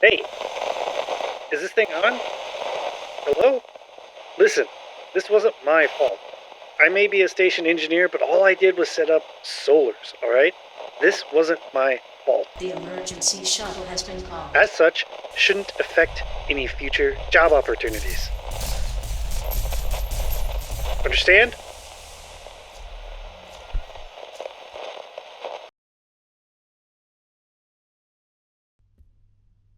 Hey, is this thing on? Hello? Listen, this wasn't my fault. I may be a station engineer, but all I did was set up solars, alright? This wasn't my fault. The emergency shuttle has been called. As such, shouldn't affect any future job opportunities. Understand?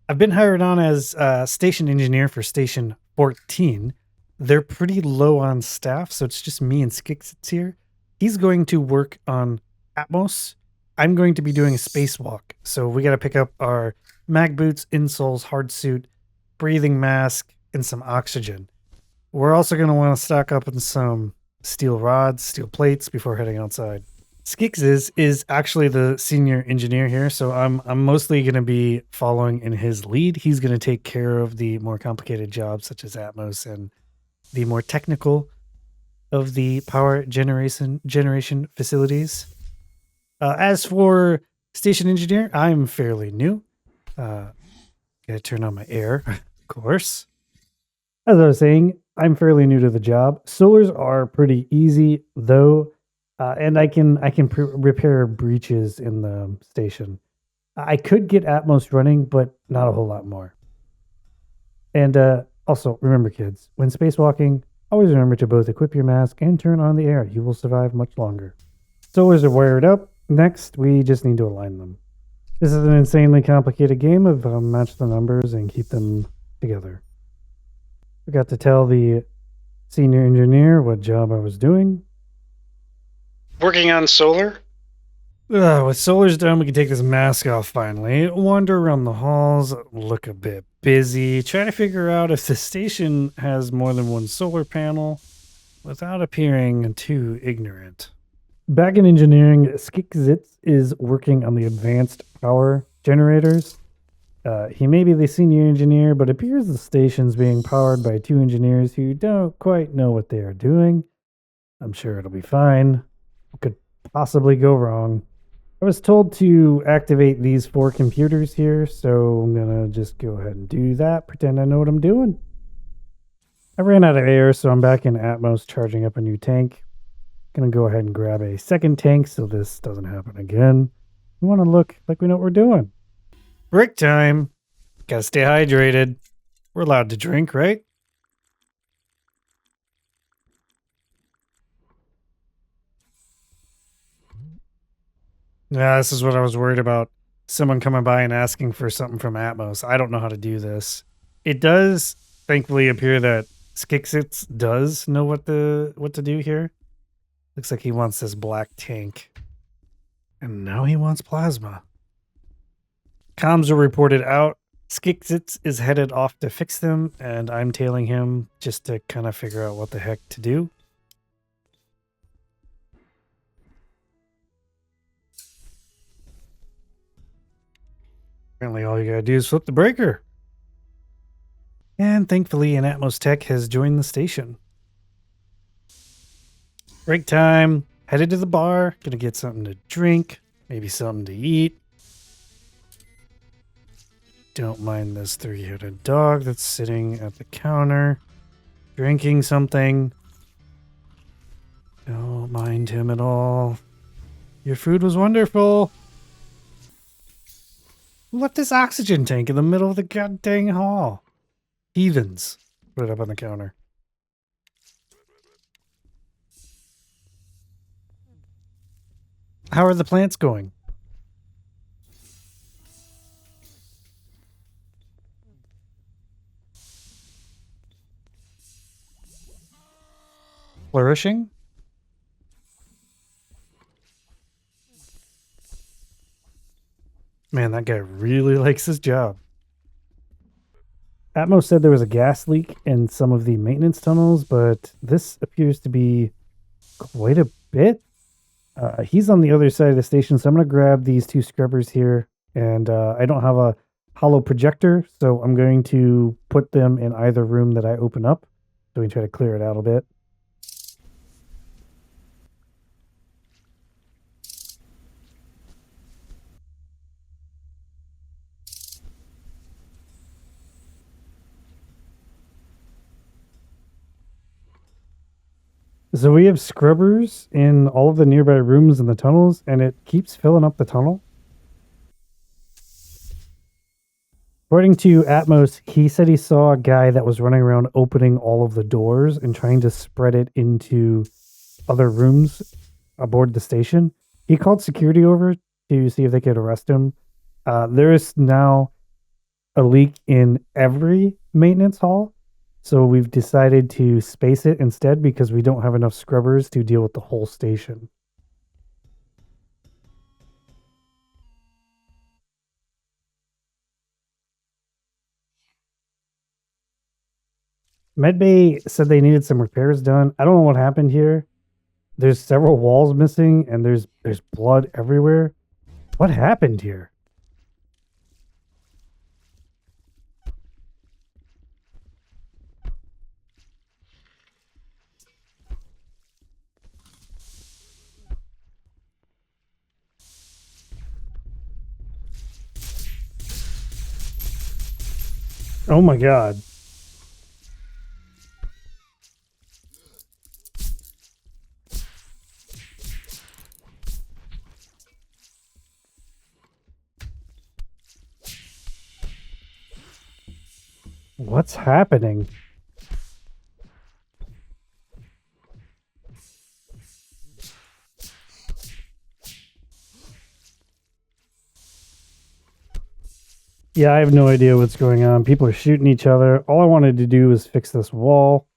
I've been hired on as station engineer for Station 14. They're pretty low on staff, so it's just me and Skixits here. He's going to work on Atmos. I'm going to be doing a spacewalk, so we got to pick up our mag boots, insoles, hard suit, breathing mask, and some oxygen. We're also going to want to stock up on some steel rods, steel plates before heading outside. Skix is actually the senior engineer here, so I'm mostly going to be following in his lead. He's going to take care of the more complicated jobs such as Atmos and the more technical of the power generation facilities. As for station engineer, I'm fairly new. Gotta turn on my air, of course. As I was saying, I'm fairly new to the job. Solars are pretty easy though. And I can repair breaches in the station. I could get Atmos running, but not a whole lot more. And also, remember, kids, when spacewalking, always remember to both equip your mask and turn on the air. You will survive much longer. Solars are wired up. Next, we just need to align them. This is an insanely complicated game of match the numbers and keep them together. I got to tell the senior engineer what job I was doing. Working on solar? With solar's done, we can take this mask off finally. Wander around the halls, look a bit busy, try to figure out if the station has more than one solar panel without appearing too ignorant. Back in engineering, Skixits is working on the advanced power generators. He may be the senior engineer, but appears the station's being powered by two engineers who don't quite know what they are doing. I'm sure it'll be fine. Could possibly go wrong. I was told to activate these 4 computers here, so I'm gonna just go ahead and do that, pretend I know what I'm doing. I ran out of air, so I'm back in Atmos charging up a new tank. Gonna go ahead and grab a second tank so this doesn't happen again. We want to look like we know what we're doing. Break time. Gotta stay hydrated. We're allowed to drink, right? Yeah, this is what I was worried about. Someone coming by and asking for something from Atmos. I don't know how to do this. It does thankfully appear that Skixits does know what to do here. Looks like he wants this black tank. And now he wants plasma. Comms are reported out. Skixits is headed off to fix them, and I'm tailing him just to kind of figure out what the heck to do. Apparently all you gotta do is flip the breaker. And thankfully an Atmos tech has joined the station. Break time. Headed to the bar. Gonna get something to drink. Maybe something to eat. Don't mind this 3-headed dog that's sitting at the counter. Drinking something. Don't mind him at all. Your food was wonderful. Who left this oxygen tank in the middle of the goddamn hall? Heathens. Put it up on the counter. How are the plants going? Flourishing? Man, that guy really likes his job. Atmos said there was a gas leak in some of the maintenance tunnels, but this appears to be quite a bit. He's on the other side of the station, so I'm going to grab these 2 scrubbers here. And I don't have a hollow projector, so I'm going to put them in either room that I open up. So we can try to clear it out a bit. So we have scrubbers in all of the nearby rooms in the tunnels, and it keeps filling up the tunnel. According to Atmos, he said he saw a guy that was running around opening all of the doors and trying to spread it into other rooms aboard the station. He called security over to see if they could arrest him. There is now a leak in every maintenance hall, so we've decided to space it instead because we don't have enough scrubbers to deal with the whole station. Medbay said they needed some repairs done. I don't know what happened here. There's several walls missing and there's blood everywhere. What happened here? Oh my god. What's happening? Yeah, I have no idea what's going on. People are shooting each other. All I wanted to do was fix this wall.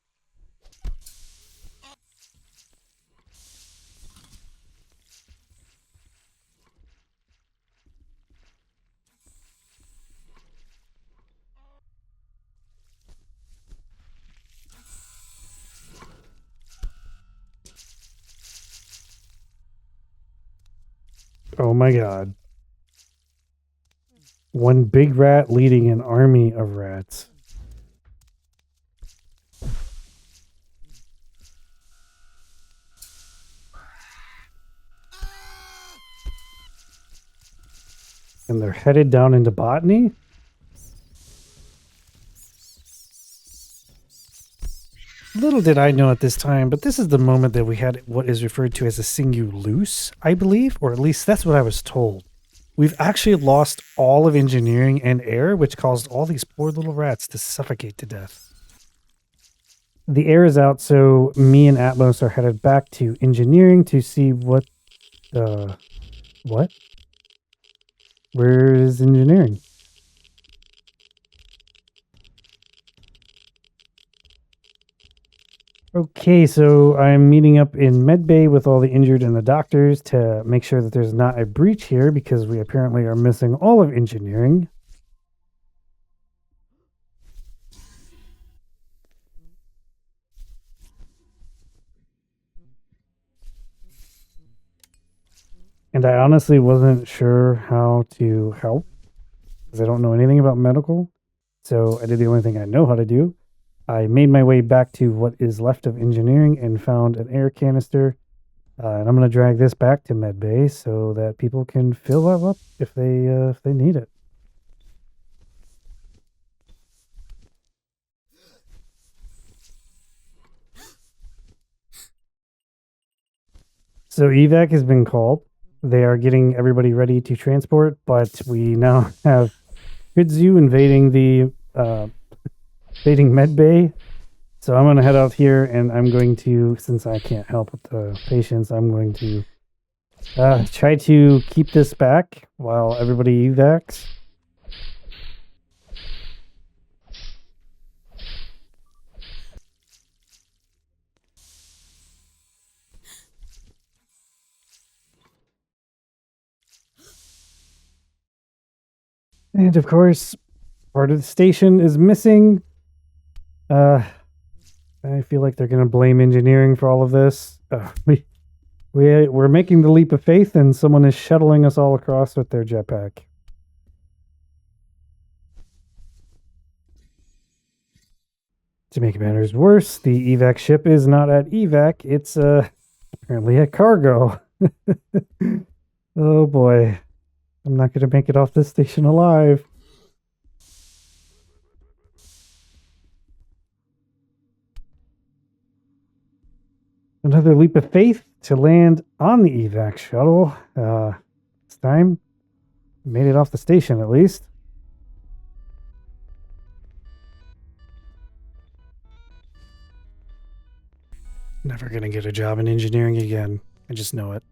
Oh my god. One big rat leading an army of rats. And they're headed down into botany? Little did I know at this time, but this is the moment that we had what is referred to as a singulus, I believe, or at least that's what I was told. We've actually lost all of engineering and air, which caused all these poor little rats to suffocate to death. The air is out, so me and Atmos are headed back to engineering to see what what? Where is engineering? Okay, so I'm meeting up in medbay with all the injured and the doctors to make sure that there's not a breach here because we apparently are missing all of engineering. And I honestly wasn't sure how to help because I don't know anything about medical. So I did the only thing I know how to do. I made my way back to what is left of engineering and found an air canister. And I'm going to drag this back to medbay so that people can fill that up if they need it. So evac has been called. They are getting everybody ready to transport, but we now have Kudzu invading the invading medbay. So I'm gonna head out here, and I'm going to, since I can't help with the patients, I'm going to try to keep this back while everybody evacs. And of course, part of the station is missing. I feel like they're going to blame engineering for all of this. We're making the leap of faith, and someone is shuttling us all across with their jetpack. To make matters worse, the evac ship is not at evac. It's apparently at cargo. Oh boy. I'm not going to make it off this station alive. Another leap of faith to land on the evac shuttle. This time, made it off the station at least. Never gonna get a job in engineering again. I just know it.